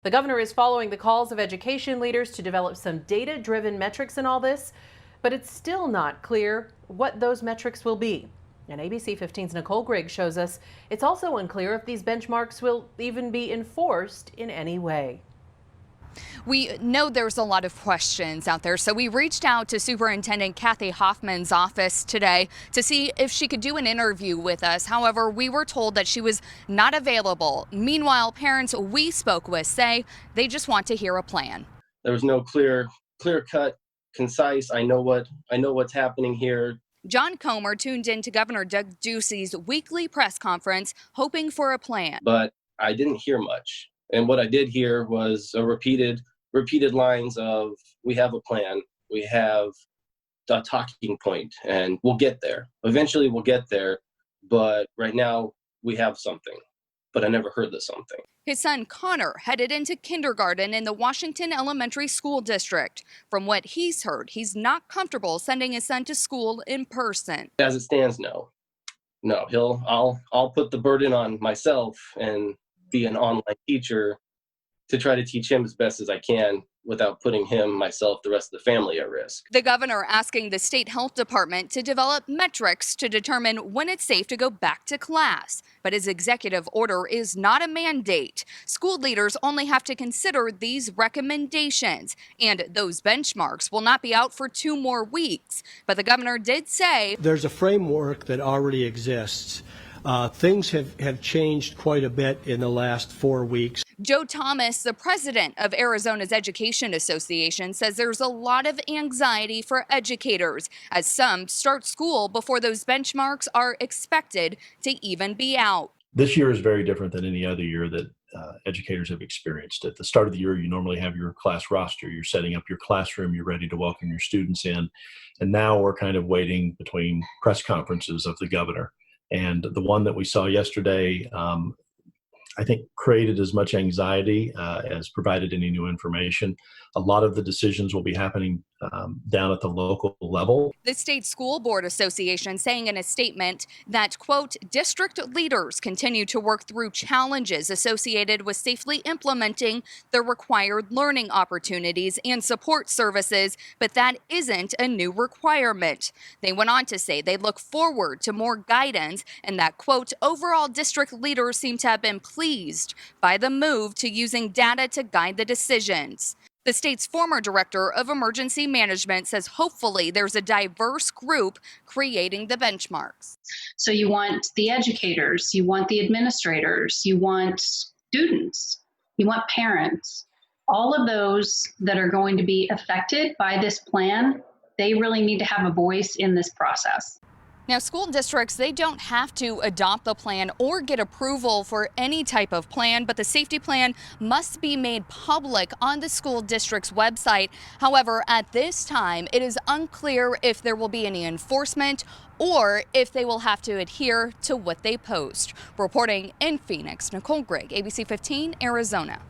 The governor is following the calls of education leaders to develop some data-driven metrics in all this, but it's still not clear what those metrics will be. And ABC 15's Nicole Grigg shows us it's also unclear if these benchmarks will even be enforced in any way. We know there's a lot of questions out there, so we reached out to Superintendent Kathy Hoffman's office today to see if she could do an interview with us. However, we were told that she was not available. Meanwhile, parents we spoke with say they just want to hear a plan. There was no clear cut, concise, I know what's happening here. John Comer tuned in to Governor Doug Ducey's weekly press conference hoping for a plan. But I didn't hear much. And what I did hear was a repeated lines of, we have a plan, we have a talking point, and we'll get there. Eventually we'll get there, but right now we have something. But I never heard the something. His son Connor headed into kindergarten in the Washington Elementary School District. From what he's heard, he's not comfortable sending his son to school in person. As it stands, no. I'll put the burden on myself and be an online teacher to try to teach him as best as I can without putting him, myself, the rest of the family at risk. The governor asking the state health department to develop metrics to determine when it's safe to go back to class. But his executive order is not a mandate. School leaders only have to consider these recommendations, and those benchmarks will not be out for 2 more weeks. But the governor did say there's a framework that already exists. Things have changed quite a bit in the last 4 weeks. Joe Thomas, the president of Arizona's Education Association, says there's a lot of anxiety for educators as some start school before those benchmarks are expected to even be out. This year is very different than any other year that educators have experienced. At the start of the year, you normally have your class roster. You're setting up your classroom. You're ready to welcome your students in. And now we're kind of waiting between press conferences of the governor. And the one that we saw yesterday, I think, created as much anxiety as provided any new information. A lot of the decisions will be happening down at the local level. The State School Board Association saying in a statement that, quote, district leaders continue to work through challenges associated with safely implementing the required learning opportunities and support services, but that isn't a new requirement. They went on to say they look forward to more guidance and that, quote, overall district leaders seem to have been pleased by the move to using data to guide the decisions. The state's former director of emergency management says hopefully there's a diverse group creating the benchmarks. So you want the educators, you want the administrators, you want students, you want parents. All of those that are going to be affected by this plan, they really need to have a voice in this process. Now, school districts, they don't have to adopt the plan or get approval for any type of plan, but the safety plan must be made public on the school district's website. However, at this time, it is unclear if there will be any enforcement or if they will have to adhere to what they post. Reporting in Phoenix, Nicole Grigg, ABC 15, Arizona.